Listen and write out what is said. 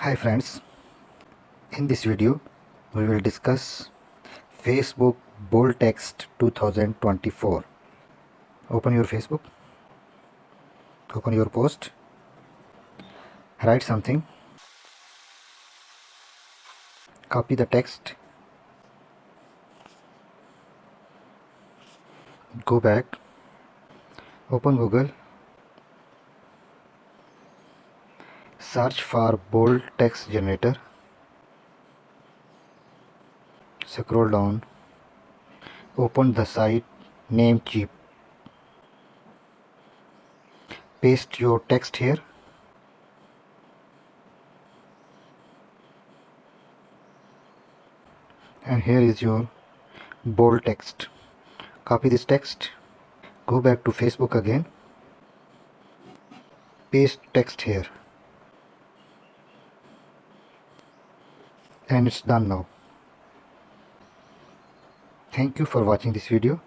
Hi friends, in this video we will discuss Facebook bold text 2024. Open your Facebook, open your post, write something, copy the text, go back, open Google, search for bold text generator, scroll down, open the site Namecheap, paste your text here, and here is your bold text. Copy this text, go back to Facebook again, paste text here, and it's done now. Thank you for watching this video.